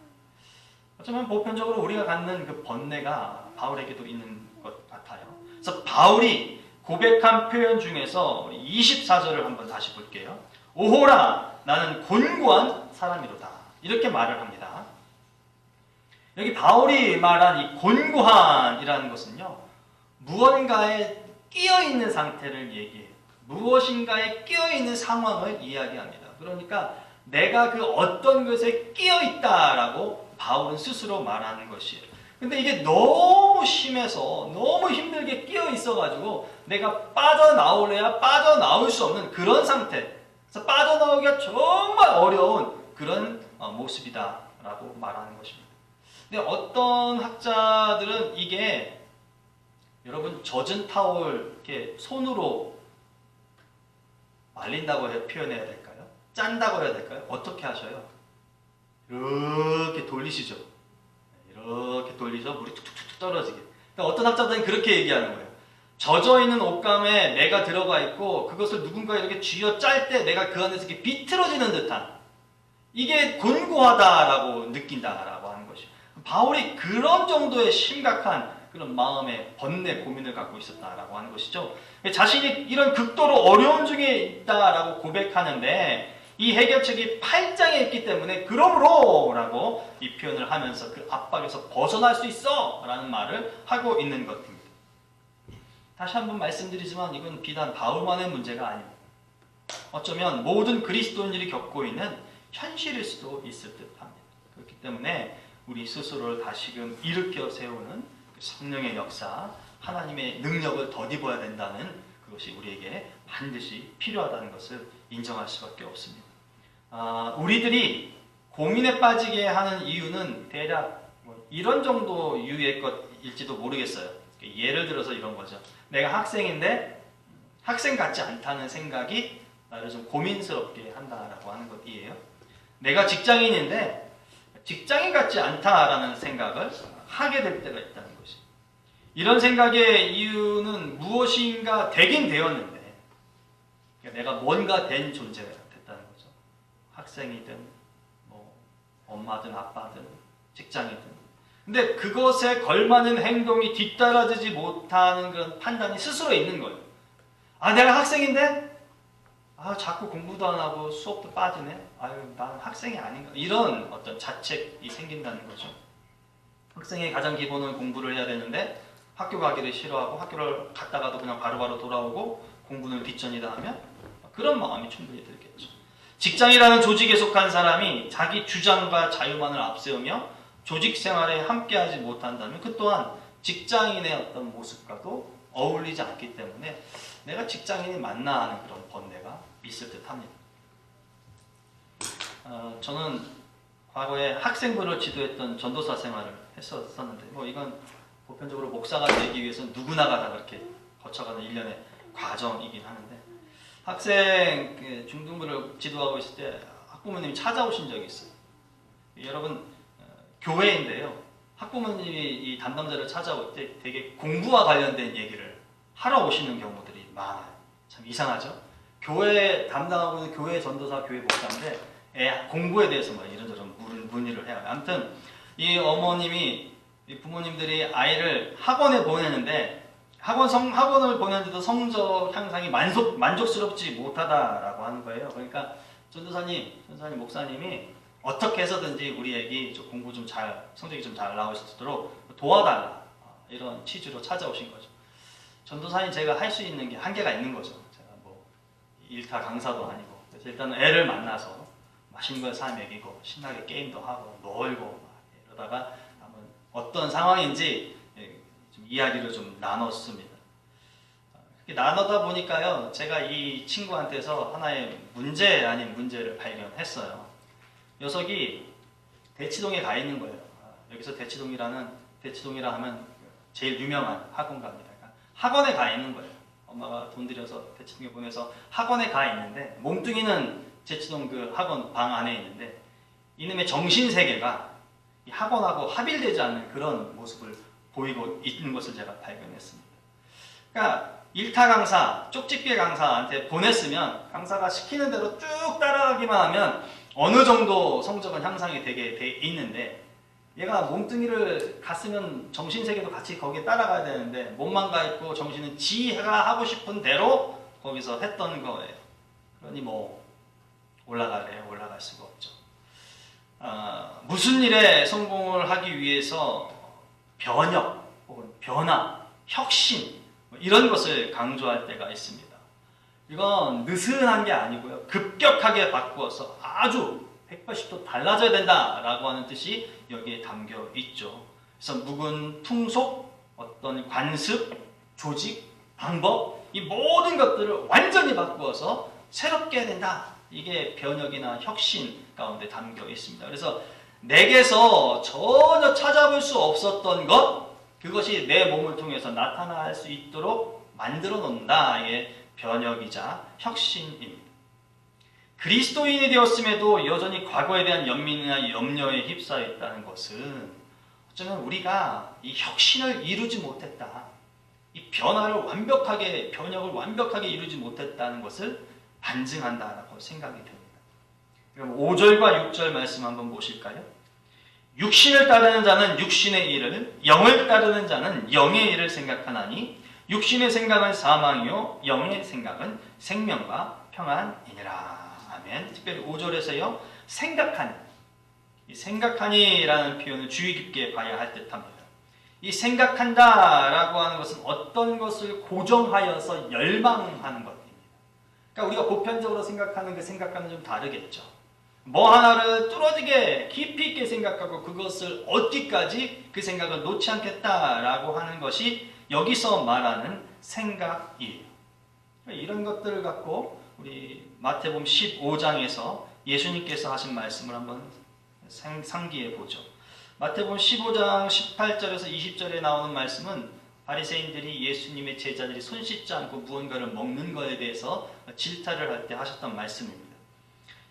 어쩌면 보편적으로 우리가 갖는 그 번뇌가 바울에게도 있는 것 같아요. 그래서 바울이 고백한 표현 중에서 24절을 한번 다시 볼게요. 오호라 나는 곤고한 사람이로다. 이렇게 말을 합니다. 여기 바울이 말한 이 곤고한이라는 것은요, 무언가에 끼어있는 상태를 얘기해요. 무엇인가에 끼어있는 상황을 이야기합니다. 그러니까 내가 그 어떤 것에 끼어있다라고 바울은 스스로 말하는 것이에요. 근데 이게 너무 심해서 너무 힘들게 끼어있어가지고 내가 빠져나오려야 빠져나올 수 없는 그런 상태. 그래서 빠져나오기가 정말 어려운 그런 모습이다라고 말하는 것입니다. 근데 어떤 학자들은 이게 여러분 젖은 타올 이렇게 손으로 말린다고 표현해야 될까요? 짠다고 해야 될까요? 어떻게 하셔요? 이렇게 돌리시죠. 이렇게 돌리죠. 물이 툭툭툭 떨어지게. 그러니까 어떤 학자들은 그렇게 얘기하는 거예요. 젖어있는 옷감에 내가 들어가 있고 그것을 누군가 이렇게 쥐어 짤 때 내가 그 안에서 이렇게 비틀어지는 듯한 이게 곤고하다라고 느낀다라고 하는 것이죠. 바울이 그런 정도의 심각한 그런 마음의 번뇌, 고민을 갖고 있었다라고 하는 것이죠. 자신이 이런 극도로 어려움 중에 있다라고 고백하는데 이 해결책이 8장에 있기 때문에 그러므로 라고 이 표현을 하면서 그 압박에서 벗어날 수 있어 라는 말을 하고 있는 것입니다. 다시 한번 말씀드리지만 이건 비단 바울만의 문제가 아닙니다. 어쩌면 모든 그리스도인들이 겪고 있는 현실일 수도 있을 듯합니다. 그렇기 때문에 우리 스스로를 다시금 일으켜 세우는 성령의 역사, 하나님의 능력을 덧입어야 된다는 그것이 우리에게 반드시 필요하다는 것을 인정할 수밖에 없습니다. 우리들이 고민에 빠지게 하는 이유는 대략 이런 정도 이유의 것일지도 모르겠어요. 예를 들어서 이런 거죠. 내가 학생인데 학생 같지 않다는 생각이 나를 좀 고민스럽게 한다라고 하는 것이에요. 내가 직장인인데 직장인 같지 않다라는 생각을 하게 될 때가 있다는 것이. 이런 생각의 이유는 무엇인가 되긴 되었는데 내가 뭔가 된 존재가 됐다는 거죠. 학생이든 뭐 엄마든 아빠든 직장이든. 근데 그것에 걸맞는 행동이 뒤따라지지 못하는 그런 판단이 스스로 있는 거예요. 내가 학생인데 자꾸 공부도 안 하고 수업도 빠지네. 나는 학생이 아닌가. 이런 어떤 자책이 생긴다는 거죠. 학생의 가장 기본은 공부를 해야 되는데 학교 가기를 싫어하고 학교를 갔다가도 그냥 바로바로 돌아오고 공부는 뒷전이다 하면 그런 마음이 충분히 들겠죠. 직장이라는 조직에 속한 사람이 자기 주장과 자유만을 앞세우며 조직 생활에 함께하지 못한다면 그 또한 직장인의 어떤 모습과도 어울리지 않기 때문에 내가 직장인이 맞나 하는 그런 번뇌가 있을 듯 합니다. 저는 과거에 학생부를 지도했던 전도사 생활을 했었는데 이건 보편적으로 목사가 되기 위해서는 누구나가 다 그렇게 거쳐가는 일련의 과정이긴 하는데 학생 중등부를 지도하고 있을 때 학부모님이 찾아오신 적이 있어요. 여러분 교회인데요. 학부모님이 이 담당자를 찾아올 때 되게 공부와 관련된 얘기를 하러 오시는 경우들이 많아요. 참 이상하죠? 교회 담당하고 있는 교회 전도사, 교회 목사인데 공부에 대해서 이런저런 문의를 해요. 아무튼 이 어머님이 이 부모님들이 아이를 학원에 보내는데 학원을 보내는데도 성적 향상이 만족스럽지 못하다라고 하는 거예요. 그러니까 전도사님, 목사님이 어떻게 해서든지 우리 애기 공부 좀 성적이 좀 잘 나올 수 있도록 도와달라. 이런 취지로 찾아오신 거죠. 전도사님 제가 할 수 있는 게 한계가 있는 거죠. 제가 일타 강사도 아니고. 그래서 일단은 애를 만나서 맛있는 걸 사 먹이고 신나게 게임도 하고 놀고 이러다가 어떤 상황인지 이야기를 좀 나눴습니다. 나누다 보니까요, 제가 이 친구한테서 하나의 문제 아닌 문제를 발견했어요. 녀석이 대치동에 가 있는 거예요. 여기서 대치동이라 하면 제일 유명한 학원가입니다. 그러니까 학원에 가 있는 거예요. 엄마가 돈 들여서 대치동에 보내서 학원에 가 있는데, 몸뚱이는 대치동 그 학원 방 안에 있는데, 이놈의 정신세계가 이 학원하고 합일되지 않는 그런 모습을 보이고 있는 것을 제가 발견했습니다. 그러니까 일타 강사, 쪽집게 강사한테 보냈으면 강사가 시키는 대로 쭉 따라가기만 하면 어느 정도 성적은 향상이 되게 돼 있는데, 얘가 몸뚱이를 갔으면 정신세계도 같이 거기에 따라가야 되는데 몸만 가 있고 정신은 지가 하고 싶은 대로 거기서 했던 거예요. 그러니 뭐 올라갈 수가 없죠. 무슨 일에 성공을 하기 위해서 변혁 혹은 변화, 혁신 이런 것을 강조할 때가 있습니다. 이건 느슨한 게 아니고요, 급격하게 바꾸어서 아주 180도 달라져야 된다라고 하는 뜻이 여기에 담겨 있죠. 그래서 묵은 풍속, 어떤 관습, 조직, 방법, 이 모든 것들을 완전히 바꾸어서 새롭게 해야 된다. 이게 변혁이나 혁신 가운데 담겨 있습니다. 그래서 내게서 전혀 찾아볼 수 없었던 것, 그것이 내 몸을 통해서 나타날 수 있도록 만들어 놓는다. 이게 변혁이자 혁신입니다. 그리스도인이 되었음에도 여전히 과거에 대한 연민이나 염려에 휩싸여 있다는 것은 어쩌면 우리가 이 혁신을 이루지 못했다, 이 변혁을 완벽하게 이루지 못했다는 것을 반증한다라고 생각이 됩니다. 그럼 5절과 6절 말씀 한번 보실까요? 육신을 따르는 자는 육신의 일을, 영을 따르는 자는 영의 일을 생각하나니 육신의 생각은 사망이요 영의 생각은 생명과 평안이니라. 아멘. 특별히 5절에서요, 생각하니, 이 생각하니라는 표현을 주의 깊게 봐야 할 듯합니다. 이 생각한다라고 하는 것은 어떤 것을 고정하여서 열망하는 것입니다. 그러니까 우리가 보편적으로 생각하는 그 생각과는 좀 다르겠죠. 뭐 하나를 뚫어지게 깊이 있게 생각하고 그것을 얻기까지 그 생각을 놓지 않겠다라고 하는 것이 여기서 말하는 생각이에요. 이런 것들을 갖고 우리 마태복음 15장에서 예수님께서 하신 말씀을 한번 상기해 보죠. 마태복음 15장 18절에서 20절에 나오는 말씀은 바리새인들이 예수님의 제자들이 손 씻지 않고 무언가를 먹는 것에 대해서 질타를 할 때 하셨던 말씀입니다.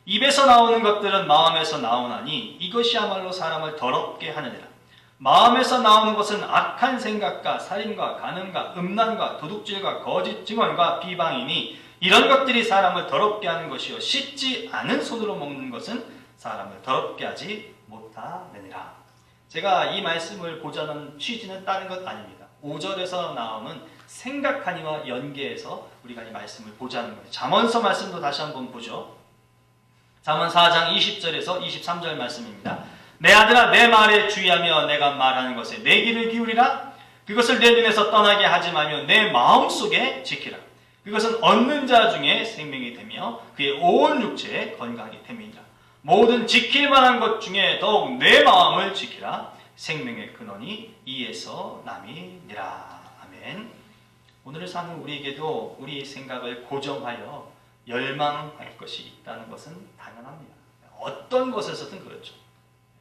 입에서 나오는 것들은 마음에서 나오나니 이것이야말로 사람을 더럽게 하느니라. 마음에서 나오는 것은 악한 생각과 살인과 간음과 음란과 도둑질과 거짓 증언과 비방이니 이런 것들이 사람을 더럽게 하는 것이요 씻지 않은 손으로 먹는 것은 사람을 더럽게 하지 못하느니라. 제가 이 말씀을 보자는 취지는 다른 것 아닙니다. 5절에서 나오는 생각하니와 연계해서 우리가 이 말씀을 보자는 거예요. 잠언서 말씀도 다시 한번 보죠. 잠언 4장 20절에서 23절 말씀입니다. 내 아들아, 내 말에 주의하며 내가 말하는 것에 내 귀를 기울이라. 그것을 내 눈에서 떠나게 하지 말며 내 마음속에 지키라. 그것은 얻는 자 중에 생명이 되며 그의 온 육체에 건강이 됨이니라. 모든 지킬 만한 것 중에 더욱 내 마음을 지키라. 생명의 근원이 이에서 남이니라. 아멘. 오늘을 사는 우리에게도 우리 생각을 고정하여 열망할 것이 있다는 것은 당연합니다. 어떤 것에서든 그렇죠.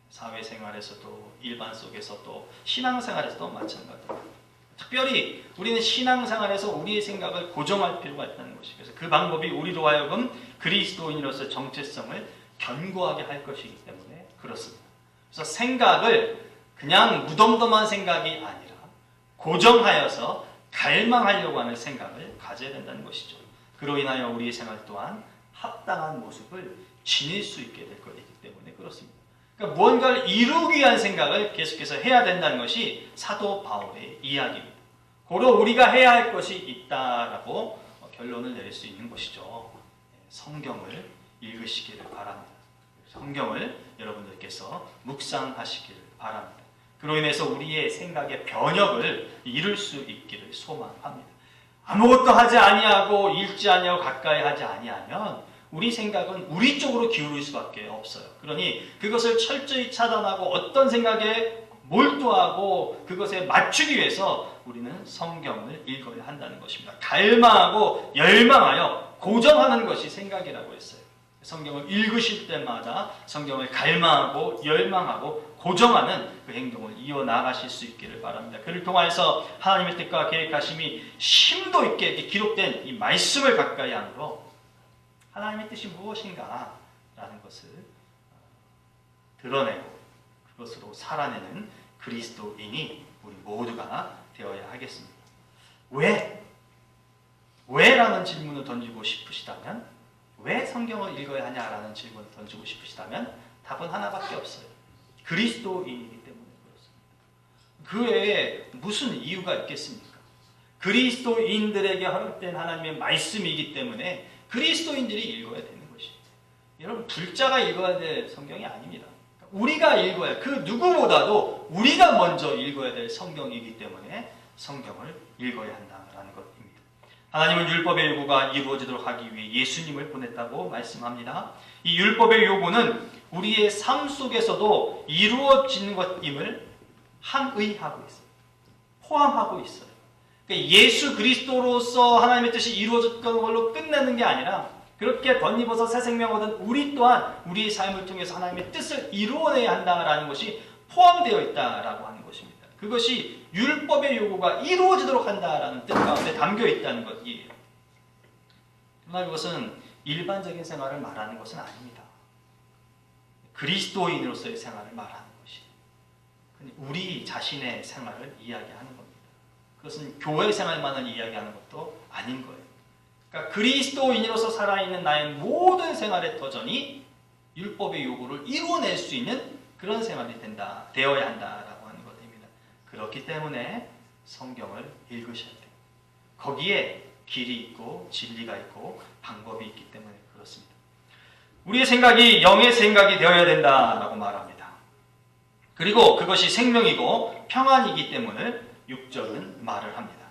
사회생활에서도, 일반 속에서도, 신앙생활에서도 마찬가지입니다. 특별히 우리는 신앙생활에서 우리의 생각을 고정할 필요가 있다는 것이죠. 그래서 그 방법이 우리로 하여금 그리스도인으로서 정체성을 견고하게 할 것이기 때문에 그렇습니다. 그래서 생각을 그냥 무덤덤한 생각이 아니라 고정하여서 갈망하려고 하는 생각을 가져야 된다는 것이죠. 그로 인하여 우리의 생활 또한 합당한 모습을 지닐 수 있게 될 것이기 때문에 그렇습니다. 그러니까 무언가를 이루기 위한 생각을 계속해서 해야 된다는 것이 사도 바울의 이야기입니다. 고로 우리가 해야 할 것이 있다라고 결론을 내릴 수 있는 것이죠. 성경을 읽으시기를 바랍니다. 성경을 여러분들께서 묵상하시기를 바랍니다. 그로 인해서 우리의 생각의 변혁을 이룰 수 있기를 소망합니다. 아무것도 하지 아니하고 읽지 아니하고 가까이 하지 아니하면 우리 생각은 우리 쪽으로 기울일 수밖에 없어요. 그러니 그것을 철저히 차단하고 어떤 생각에 몰두하고 그것에 맞추기 위해서 우리는 성경을 읽어야 한다는 것입니다. 갈망하고 열망하여 고정하는 것이 생각이라고 했어요. 성경을 읽으실 때마다 성경을 갈망하고 열망하고 고정하는 그 행동을 이어나가실 수 있기를 바랍니다. 그를 통하여서 하나님의 뜻과 계획하심이 심도 있게 기록된 이 말씀을 가까이 함으로 하나님의 뜻이 무엇인가 라는 것을 드러내고 그것으로 살아내는 그리스도인이 우리 모두가 되어야 하겠습니다. 왜? 라는 질문을 던지고 싶으시다면, 왜 성경을 읽어야 하냐라는 질문을 던지고 싶으시다면 답은 하나밖에 없어요. 그리스도인이기 때문에 그렇습니다. 그 외에 무슨 이유가 있겠습니까? 그리스도인들에게 허락된 하나님의 말씀이기 때문에 그리스도인들이 읽어야 되는 것이에요. 여러분, 불자가 읽어야 될 성경이 아닙니다. 우리가 읽어야, 그 누구보다도 우리가 먼저 읽어야 될 성경이기 때문에 성경을 읽어야 한다는 것입니다. 하나님은 율법의 요구가 이루어지도록 하기 위해 예수님을 보냈다고 말씀합니다. 이 율법의 요구는 우리의 삶 속에서도 이루어지는 것임을 함의하고 있어요. 포함하고 있어요. 그러니까 예수 그리스도로서 하나님의 뜻이 이루어졌던 걸로 끝내는 게 아니라 그렇게 덧입어서 새 생명 얻은 우리 또한 우리의 삶을 통해서 하나님의 뜻을 이루어내야 한다는 것이 포함되어 있다라고 하는 것입니다. 그것이 율법의 요구가 이루어지도록 한다라는 뜻 가운데 담겨 있다는 것이에요. 그러나 이것은 일반적인 생활을 말하는 것은 아닙니다. 그리스도인으로서의 생활을 말하는 것이에요. 우리 자신의 생활을 이야기하는 겁니다. 그것은 교회 생활만을 이야기하는 것도 아닌 거예요. 그러니까 그리스도인으로서 살아있는 나의 모든 생활의 터전이 율법의 요구를 이루어낼 수 있는 그런 생활이 되어야 한다라고 하는 것입니다. 그렇기 때문에 성경을 읽으셔야 돼요. 거기에 길이 있고 진리가 있고 방법이 있기 때문에 그렇습니다. 우리의 생각이 영의 생각이 되어야 된다라고 말합니다. 그리고 그것이 생명이고 평안이기 때문에 6절은 말을 합니다.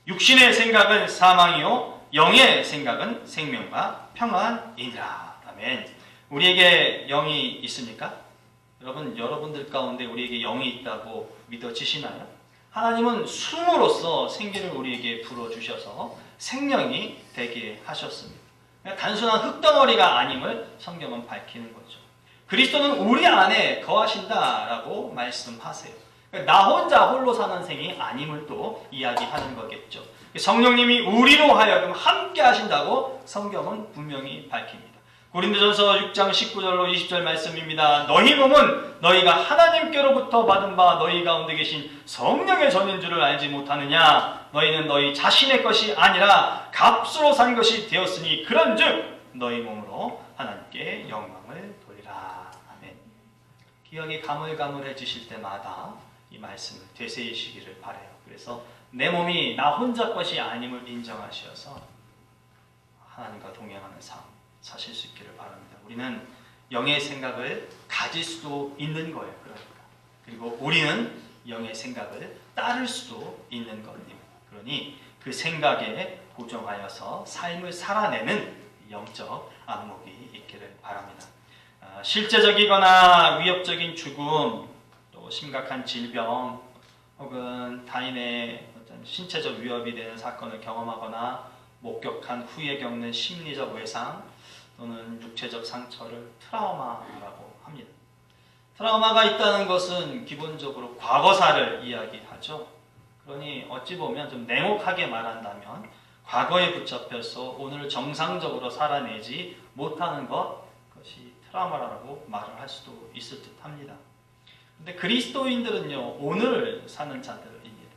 육신의 생각은 사망이요 영의 생각은 생명과 평안이니라. 아멘. 우리에게 영이 있습니까? 여러분들 가운데 우리에게 영이 있다고 믿어지시나요? 하나님은 숨으로써 생기를 우리에게 불어주셔서 생명이 되게 하셨습니다. 단순한 흙덩어리가 아님을 성경은 밝히는 거죠. 그리스도는 우리 안에 거하신다라고 말씀하세요. 나 혼자 홀로 사는 생이 아님을 또 이야기하는 거겠죠. 성령님이 우리로 하여금 함께 하신다고 성경은 분명히 밝힙니다. 고린도전서 6장 19절로 20절 말씀입니다. 너희 몸은 너희가 하나님께로부터 받은 바 너희 가운데 계신 성령의 전인 줄을 알지 못하느냐? 너희는 너희 자신의 것이 아니라 값으로 산 것이 되었으니 그런즉 너희 몸으로 하나님께 영광을 돌리라. 아멘. 기억이 가물가물해지실 때마다 이 말씀을 되새기시기를 바라요. 그래서 내 몸이 나 혼자 것이 아님을 인정하셔서 하나님과 동행하는 삶 사실 수 있기를 바랍니다. 우리는 영의 생각을 가질 수도 있는 거예요. 그리고 우리는 영의 생각을 따를 수도 있는 겁니다. 그러니 그 생각에 고정하여서 삶을 살아내는 영적 안목이 있기를 바랍니다. 실제적이거나 위협적인 죽음, 또 심각한 질병, 혹은 타인의 어떤 신체적 위협이 되는 사건을 경험하거나 목격한 후에 겪는 심리적 외상 또는 육체적 상처를 트라우마라고 합니다. 트라우마가 있다는 것은 기본적으로 과거사를 이야기하죠. 그러니 어찌 보면 좀 냉혹하게 말한다면 과거에 붙잡혀서 오늘을 정상적으로 살아내지 못하는 것이 트라우마라고 말을 할 수도 있을 듯 합니다. 근데 그리스도인들은요, 오늘 사는 자들입니다.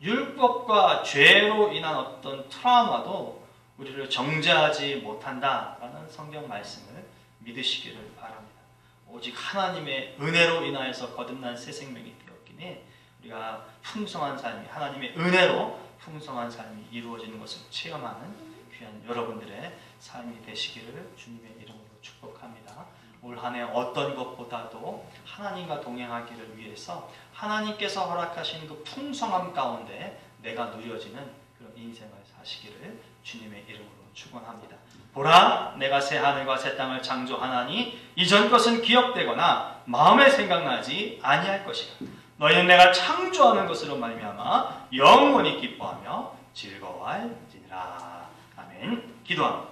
율법과 죄로 인한 어떤 트라우마도 우리를 정죄하지 못한다라는 성경 말씀을 믿으시기를 바랍니다. 오직 하나님의 은혜로 인하여서 거듭난 새 생명이 되었기에 우리가 풍성한 삶이, 하나님의 은혜로 풍성한 삶이 이루어지는 것을 체험하는 귀한 여러분들의 삶이 되시기를 주님의 이름으로 축복합니다. 올 한 해 어떤 것보다도 하나님과 동행하기를 위해서 하나님께서 허락하신 그 풍성함 가운데 내가 누려지는 그런 인생을 사시기를 주님의 이름으로 축원합니다. 보라, 내가 새 하늘과 새 땅을 창조하나니 이전 것은 기억되거나 마음에 생각나지 아니할 것이라. 너희는 내가 창조하는 것으로 말미암아 영원히 기뻐하며 즐거워할지니라. 아멘. 기도합니다.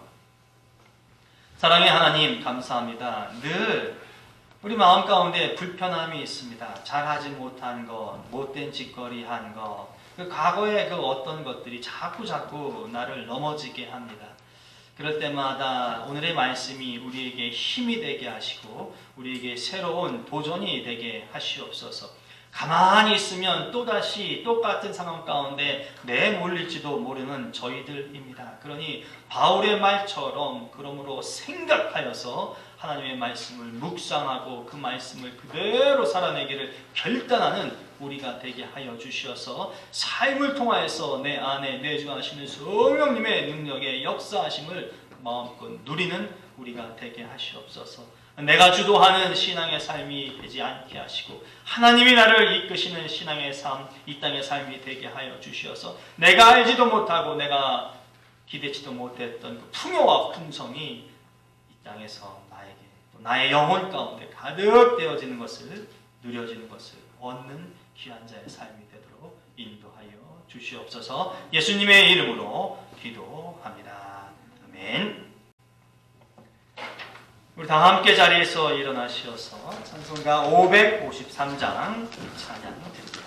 사랑의 하나님, 감사합니다. 늘 우리 마음 가운데 불편함이 있습니다. 잘하지 못한 것, 못된 짓거리 한 것, 그 과거의 그 어떤 것들이 자꾸 나를 넘어지게 합니다. 그럴 때마다 오늘의 말씀이 우리에게 힘이 되게 하시고 우리에게 새로운 도전이 되게 하시옵소서. 가만히 있으면 또다시 똑같은 상황 가운데 내몰릴지도 모르는 저희들입니다. 그러니 바울의 말처럼 그러므로 생각하여서 하나님의 말씀을 묵상하고 그 말씀을 그대로 살아내기를 결단하는 우리가 되게 하여 주시어서 삶을 통하여서 내 안에 내주하시는 성령님의 능력의 역사하심을 마음껏 누리는 우리가 되게 하시옵소서. 내가 주도하는 신앙의 삶이 되지 않게 하시고 하나님이 나를 이끄시는 신앙의 삶, 이 땅의 삶이 되게 하여 주시어서 내가 알지도 못하고 내가 기대치도 못했던 그 풍요와 풍성이 이 땅에서 나에게 또 나의 영혼 가운데 가득 되어지는 것을 누려지는 것을 얻는 귀한 자의 삶이 되도록 인도하여 주시옵소서. 예수님의 이름으로 기도합니다. 아멘. 우리 다 함께 자리에서 일어나시어서 찬송가 553장 찬양 드립니다.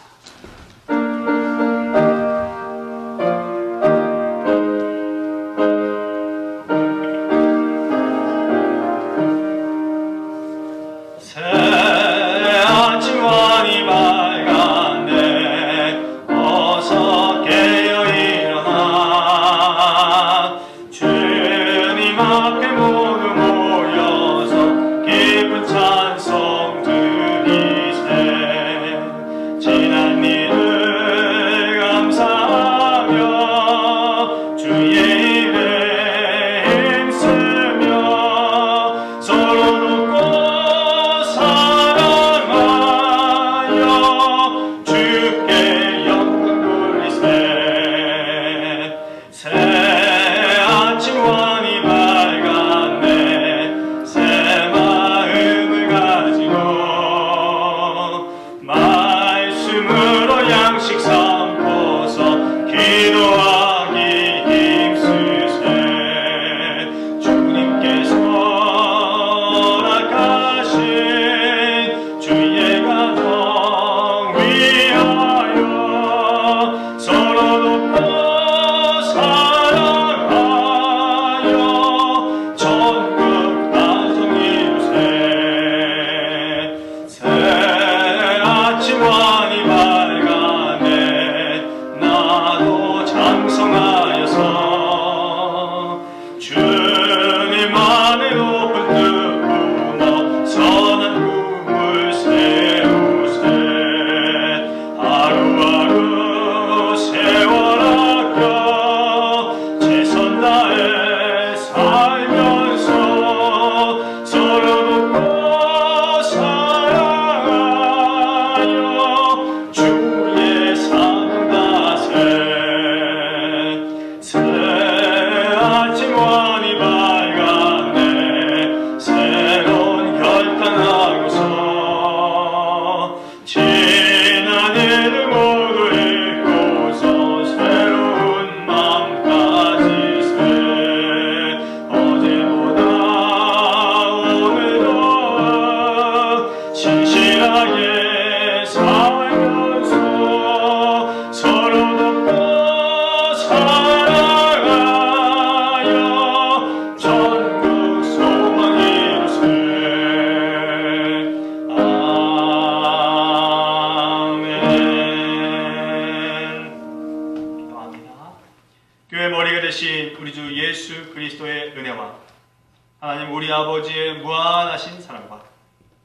하나님 우리 아버지의 무한하신 사랑과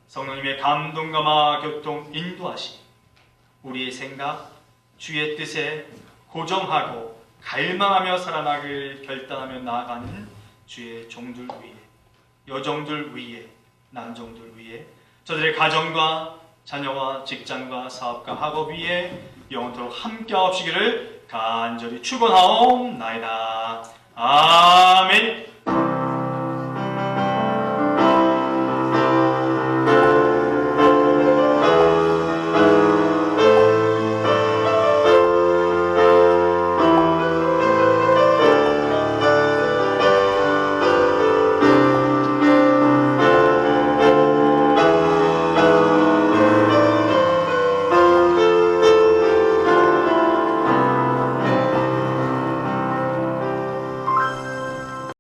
성령님의 감동감화 교통 인도하심, 우리의 생각, 주의 뜻에 고정하고 갈망하며 살아나길 결단하며 나아가는 주의 종들 위에, 여종들 위에, 남종들 위에, 저들의 가정과 자녀와 직장과 사업과 학업 위에 영원토록 함께하옵시기를 간절히 축원하옵나이다. 아멘.